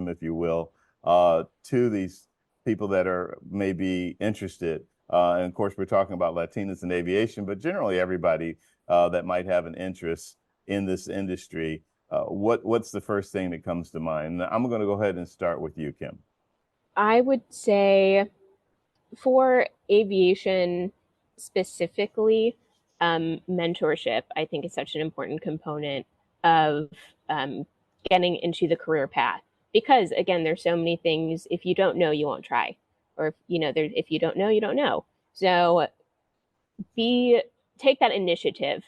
if you will, to these people that are maybe interested? And of course, we're talking about Latinas in aviation, but generally everybody that might have an interest in this industry. What's the first thing that comes to mind? I'm going to go ahead and start with you, Kim. I would say for aviation specifically, mentorship, I think, is such an important component of getting into the career path. Because again, there's so many things. If you don't know, you won't try, or if you don't know, you don't know. So take that initiative.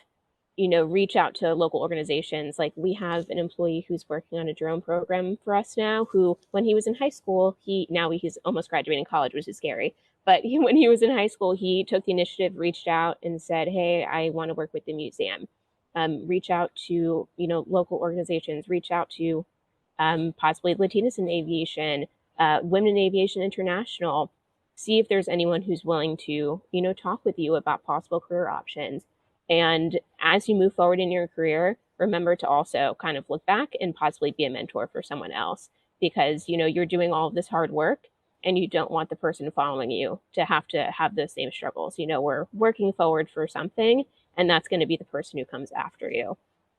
Reach out to local organizations. Like, we have an employee who's working on a drone program for us now, who, when he was in high school, he's almost graduating college, which is scary. But when he was in high school, he took the initiative, reached out and said, hey, I want to work with the museum. Reach out to, local organizations, reach out to possibly Latinas in aviation, Women in Aviation International. See if there's anyone who's willing to, talk with you about possible career options. And as you move forward in your career, remember to also kind of look back and possibly be a mentor for someone else, because, you're doing all of this hard work and you don't want the person following you to have those same struggles. We're working forward for something, and that's going to be the person who comes after you.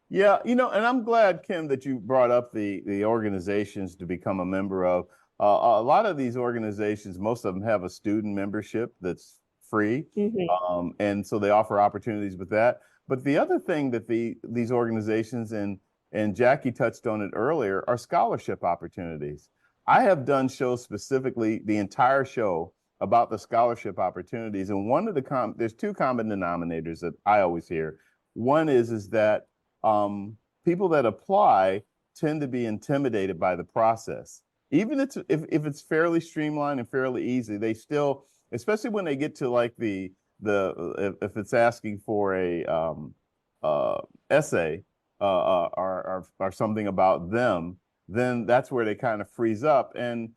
Yeah, and I'm glad, Kim, that you brought up the organizations to become a member of. A lot of these organizations, most of them have a student membership that's free. Mm-hmm. And so they offer opportunities with that. But the other thing that these organizations, and Jackie touched on it earlier, are scholarship opportunities. I have done shows specifically, the entire show, about the scholarship opportunities. And one of there's two common denominators that I always hear. One is that people that apply tend to be intimidated by the process. Even if it's fairly streamlined and fairly easy, they still, especially when they get to like if it's asking for a essay or something about them, then that's where they kind of freeze up. And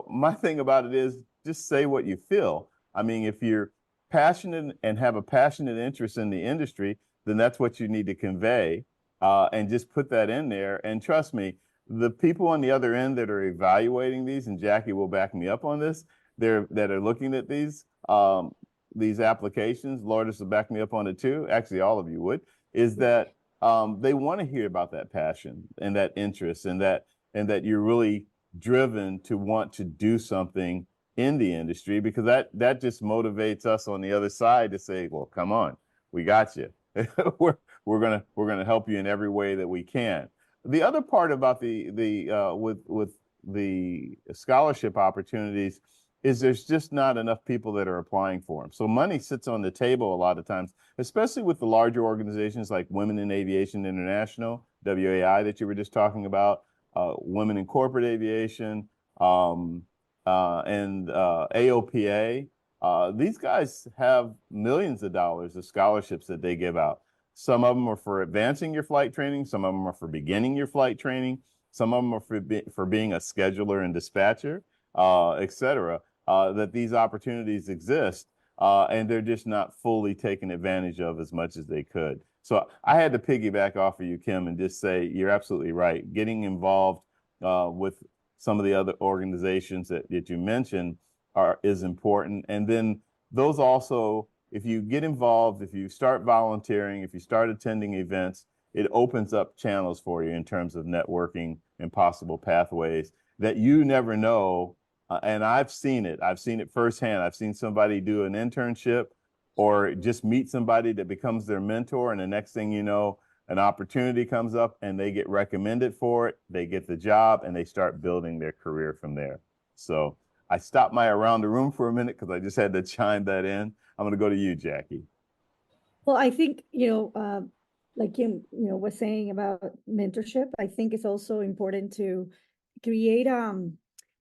my thing about it is, just say what you feel. I mean, if you're passionate and have a passionate interest in the industry, then that's what you need to convey, and just put that in there. And trust me, the people on the other end that are evaluating these, and Jackie will back me up on this, that are looking at these applications, Lourdes will back me up on it too, actually all of you would, is that they want to hear about that passion and that interest, and that you're really driven to want to do something in the industry, because that just motivates us on the other side to say, well, come on, we got you. we're gonna help you in every way that we can. The other part about with the scholarship opportunities is there's just not enough people that are applying for them. So money sits on the table a lot of times, especially with the larger organizations like Women in Aviation International, WAI, that you were just talking about, Women in Corporate Aviation, and AOPA. These guys have millions of dollars of scholarships that they give out. Some of them are for advancing your flight training. Some of them are for beginning your flight training. Some of them are for being a scheduler and dispatcher, et cetera. That these opportunities exist, and they're just not fully taken advantage of as much as they could. So I had to piggyback off of you, Kim, and just say you're absolutely right. Getting involved with some of the other organizations that you mentioned is important. And then those also, if you get involved, if you start volunteering, if you start attending events, it opens up channels for you in terms of networking and possible pathways that you never know. And I've seen it. I've seen it firsthand. I've seen somebody do an internship or just meet somebody that becomes their mentor. And the next thing you know, an opportunity comes up and they get recommended for it. They get the job and they start building their career from there. So I stopped my around the room for a minute because I just had to chime that in. I'm going to go to you, Jackie. Well, I think, like Kim, was saying about mentorship, I think it's also important to create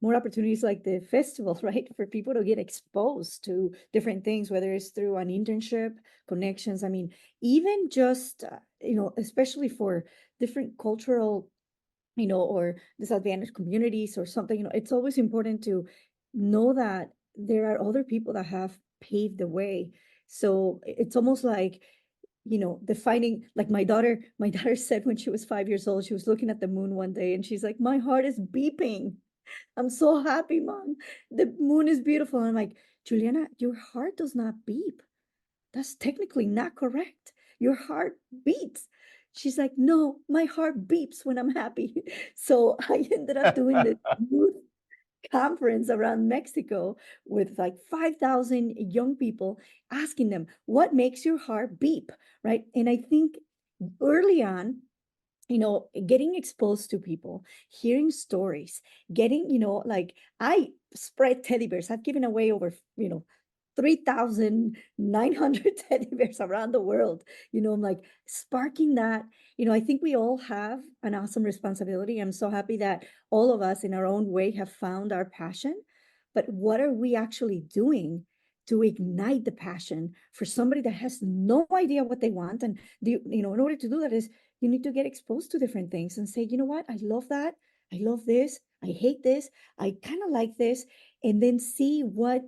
more opportunities like the festival, right? For people to get exposed to different things, whether it's through an internship, connections. I mean, even just, especially for different cultural, or disadvantaged communities or something, it's always important to know that there are other people that have paved the way. So it's almost like, defining, like my daughter said when she was 5 years old, she was looking at the moon one day and she's like, my heart is beeping. I'm so happy, Mom. The moon is beautiful. And I'm like, Juliana, your heart does not beep. That's technically not correct. Your heart beats. She's like, no, my heart beeps when I'm happy. So I ended up doing the youth conference around Mexico with like 5,000 young people, asking them, what makes your heart beep, right? And I think early on, getting exposed to people, hearing stories, getting, like I spread teddy bears. I've given away over, 3,900 teddy bears around the world. I'm like sparking that. I think we all have an awesome responsibility. I'm so happy that all of us in our own way have found our passion. But what are we actually doing to ignite the passion for somebody that has no idea what they want? And in order to do that is you need to get exposed to different things and say, you know what, I love that. I love this. I hate this. I kind of like this. And then see what,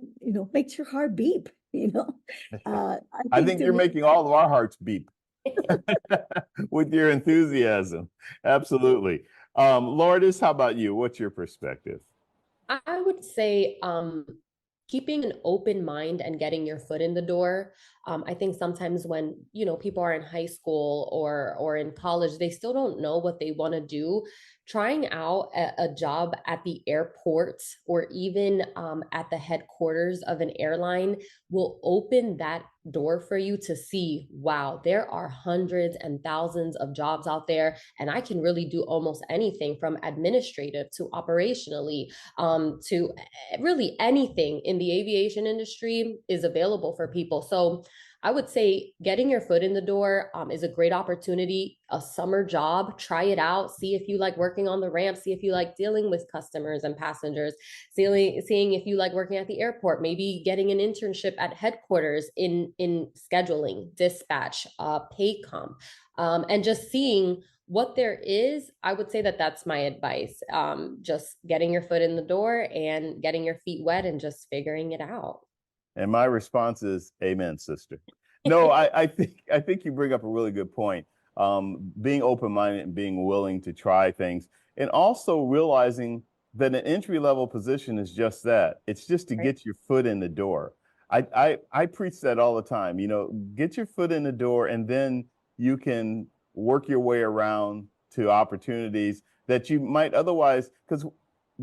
makes your heart beep, I I think think to you're me, making all of our hearts beep with your enthusiasm. Absolutely. Lourdes, how about you? What's your perspective? I would say keeping an open mind and getting your foot in the door. I think sometimes when people are in high school or in college, they still don't know what they want to do. Trying out a job at the airport or even at the headquarters of an airline will open that door for you to see, wow, there are hundreds and thousands of jobs out there, and I can really do almost anything from administrative to operationally to really anything in the aviation industry is available for people. So I would say getting your foot in the door is a great opportunity, a summer job, try it out, see if you like working on the ramp, see if you like dealing with customers and passengers, seeing if you like working at the airport, maybe getting an internship at headquarters in scheduling, dispatch, paycom, and just seeing what there is. I would say that that's my advice. Just getting your foot in the door and getting your feet wet and just figuring it out. And my response is, amen, sister. No, I think you bring up a really good point. Being open-minded and being willing to try things, and also realizing that an entry-level position is just that. It's just to get your foot in the door. I preach that all the time. Get your foot in the door, and then you can work your way around to opportunities that you might otherwise, because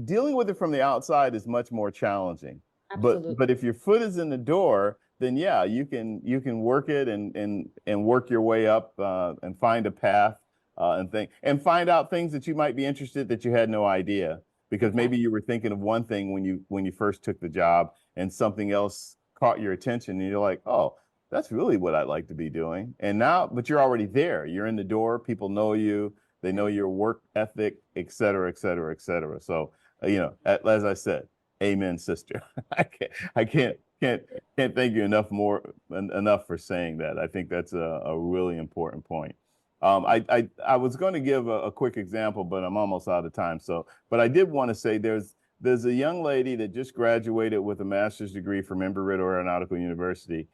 dealing with it from the outside is much more challenging. Absolutely. But if your foot is in the door, then yeah, you can work it and work your way up and find a path and find out things that you might be interested that you had no idea, because maybe you were thinking of one thing when you first took the job and something else caught your attention and you're like, oh, that's really what I'd like to be doing. And now, but you're already there. You're in the door. People know you. They know your work ethic, et cetera, et cetera, et cetera. So, as I said, amen, sister. I can't thank you enough for saying that. I think that's a really important point. I was going to give a quick example, but I'm almost out of time. But I did want to say there's a young lady that just graduated with a master's degree from Embry-Riddle Aeronautical University.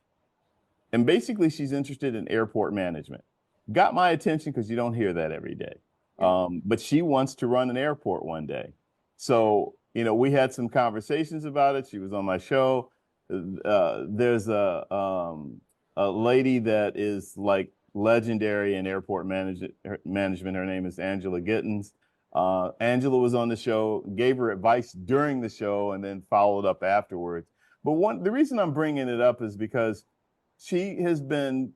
And basically she's interested in airport management. got my attention because you don't hear that every day. But she wants to run an airport one day. So, we had some conversations about it. She was on my show. There's a lady that is like legendary in airport management. Her name is Angela Gittens. Angela was on the show, gave her advice during the show, and then followed up afterwards. But the reason I'm bringing it up is because she has been,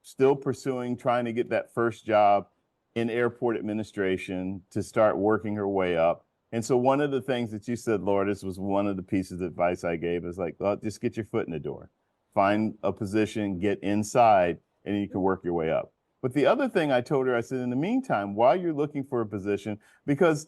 still pursuing, trying to get that first job in airport administration to start working her way up. And so one of the things that you said, Lourdes, was one of the pieces of advice I gave is like, well, just get your foot in the door, find a position, get inside, and you can work your way up. But the other thing I told her, I said, in the meantime, while you're looking for a position, because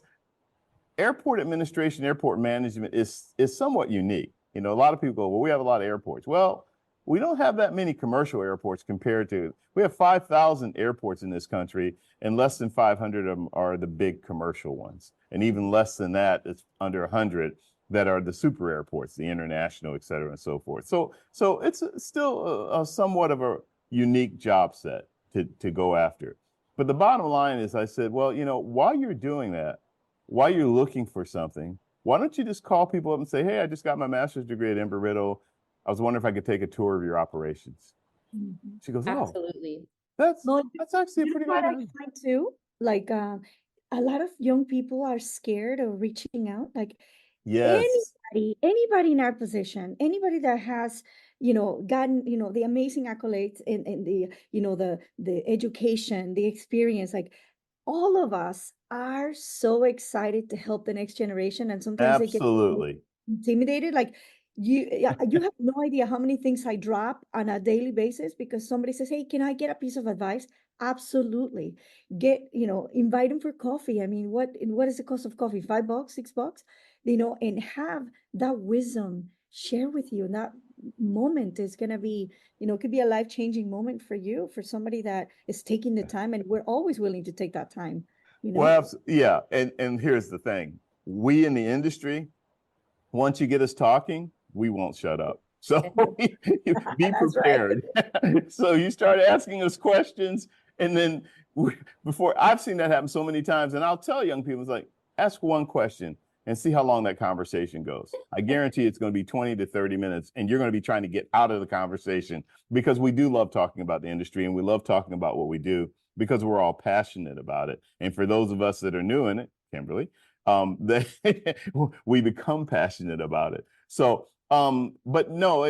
airport administration, airport management is somewhat unique. A lot of people go, well, we have a lot of airports. Well, we don't have that many commercial airports compared to, we have 5,000 airports in this country, and less than 500 of them are the big commercial ones. And even less than that, it's under 100 that are the super airports, the international, et cetera, and so forth. So it's still a somewhat of a unique job set to go after. But the bottom line is, I said, well, while you're doing that, while you're looking for something, why don't you just call people up and say, hey, I just got my master's degree at Embry-Riddle. I was wondering if I could take a tour of your operations. She goes, oh, Absolutely. that's Well, actually a you pretty know what good I idea. find too? Like, a lot of young people are scared of reaching out. Like, Yes, anybody in our position, anybody that has, gotten, the amazing accolades in the, the education, the experience, like all of us are so excited to help the next generation. And sometimes they get absolutely. intimidated. Like you have no idea how many things I drop on a daily basis because somebody says, hey, can I get a piece of advice? Absolutely. Invite them for coffee. I mean, what is the cost of coffee? $5, $6? And have that wisdom share with you. And that moment is gonna be, could be a life-changing moment for you, for somebody that is taking the time, and we're always willing to take that time, Well, yeah. And here's the thing. We in the industry, once you get us talking, we won't shut up. So be That's right. prepared. So you start asking us questions, and then before, I've seen that happen so many times, and I'll tell young people, it's like, ask one question and see how long that conversation goes. I guarantee it's going to be 20 to 30 minutes, and you're going to be trying to get out of the conversation, because we do love talking about the industry, and we love talking about what we do because we're all passionate about it. And for those of us that are new in it, Kimbely, we become passionate about it. So, but no,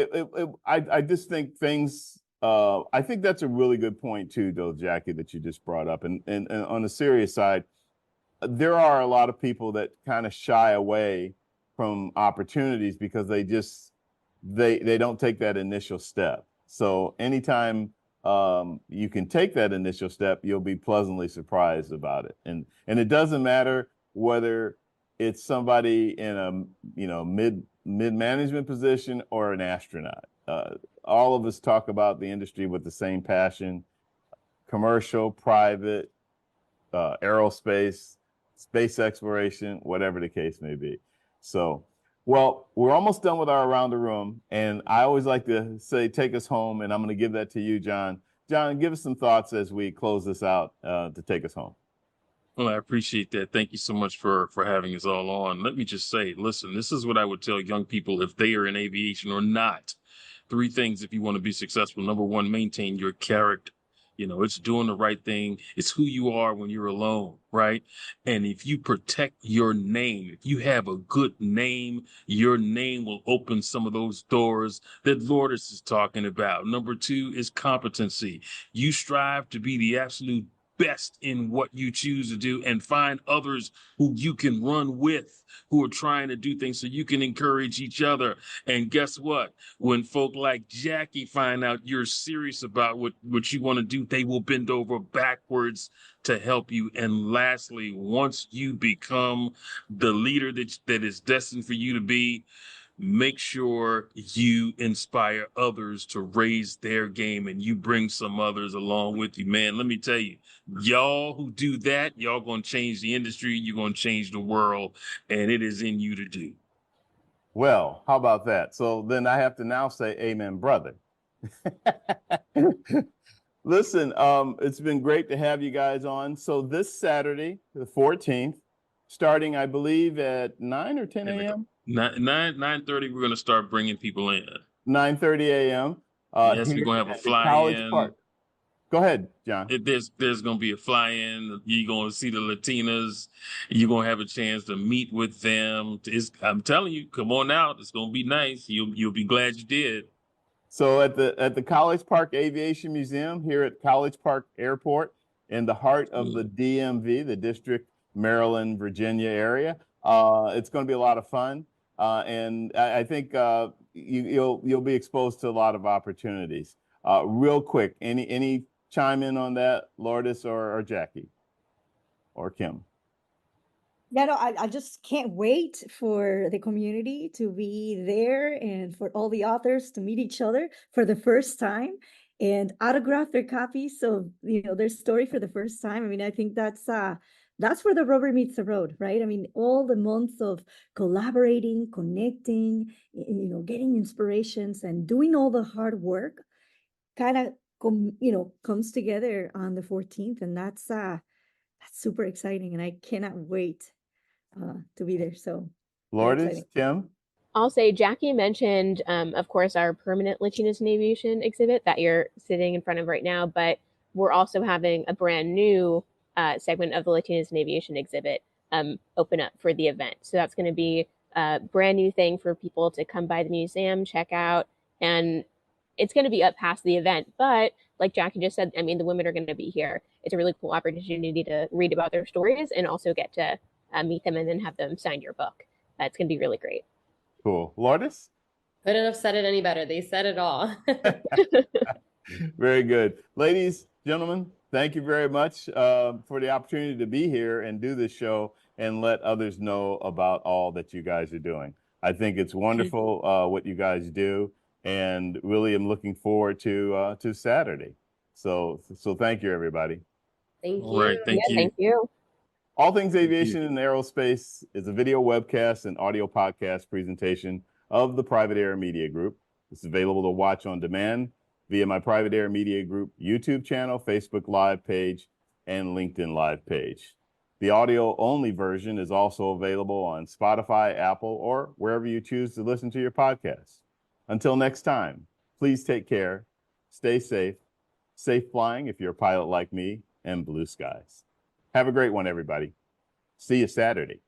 I just think things. I think that's a really good point too, though, Jackie, that you just brought up. And on the serious side, there are a lot of people that kind of shy away from opportunities because they don't take that initial step. So anytime you can take that initial step, you'll be pleasantly surprised about it. And it doesn't matter whether it's somebody in a mid management position or an astronaut. All of us talk about the industry with the same passion: commercial, private, aerospace, space exploration, whatever the case may be. So, well, we're almost done with our around the room, and I always like to say, take us home, and I'm going to give that to you, John. John, give us some thoughts as we close this out to take us home. Well, I appreciate that. Thank you so much for having us all on. Let me just say, listen, this is what I would tell young people if they are in aviation or not. 3 things if you want to be successful. Number 1, maintain your character. It's doing the right thing. It's who you are when you're alone, right? And if you protect your name, if you have a good name, your name will open some of those doors that Lourdes is talking about. Number 2 is competency. You strive to be the absolute best in what you choose to do, and find others who you can run with, who are trying to do things, so you can encourage each other. And guess what? When folk like Jackie find out you're serious about what you want to do, they will bend over backwards to help you. And lastly, once you become the leader that is destined for you to be, make sure you inspire others to raise their game, and you bring some others along with you. Man, let me tell you, y'all who do that, y'all going to change the industry, you're going to change the world, and it is in you to do. Well, how about that? So then I have to now say amen, brother. Listen, it's been great to have you guys on. So this Saturday, the 14th, starting, I believe, at 9 or 10 a.m.? 9:30, we're gonna start bringing people in. 9:30 a.m. Yes, we're Here gonna have a at the College fly-in. Park. Go ahead, John. There's gonna be a fly-in. You're gonna see the Latinas. You're gonna have a chance to meet with them. I'm telling you, come on out. It's gonna be nice. You'll be glad you did. So at the College Park Aviation Museum here at College Park Airport in the heart of the DMV, the District, Maryland, Virginia area. It's going to be a lot of fun, and I think you'll be exposed to a lot of opportunities. Real quick, any chime in on that, Lourdes or Jackie or Kim? Yeah, no, I just can't wait for the community to be there and for all the authors to meet each other for the first time and autograph their copies of, their story for the first time. I mean, I think that's where the rubber meets the road, right? I mean, all the months of collaborating, connecting, getting inspirations and doing all the hard work kind of comes together on the 14th, and that's super exciting, and I cannot wait to be there. So very Lourdes, exciting. Kim? I'll say Jackie mentioned, of course, our permanent Latinas in Aviation exhibit that you're sitting in front of right now, but we're also having a brand new segment of the Latinas in Aviation exhibit open up for the event. So that's going to be a brand new thing for people to come by the museum, check out, and it's going to be up past the event. But like Jackie just said, I mean, the women are going to be here. It's a really cool opportunity to read about their stories and also get to meet them and then have them sign your book. It's going to be really great. Cool. Lourdes? Couldn't have said it any better. They said it all. Very good. Ladies, gentlemen, thank you very much for the opportunity to be here and do this show and let others know about all that you guys are doing. I think it's wonderful what you guys do, and really am looking forward to Saturday. So thank you, everybody. Thank All right, you. thank you. Thank you. All Things Aviation and Aerospace is a video webcast and audio podcast presentation of the Private Air Media Group. It's available to watch on demand via my Private Air Media Group YouTube channel, Facebook Live page, and LinkedIn Live page. The audio-only version is also available on Spotify, Apple, or wherever you choose to listen to your podcasts. Until next time, please take care, stay safe flying if you're a pilot like me, and blue skies. Have a great one, everybody. See you Saturday.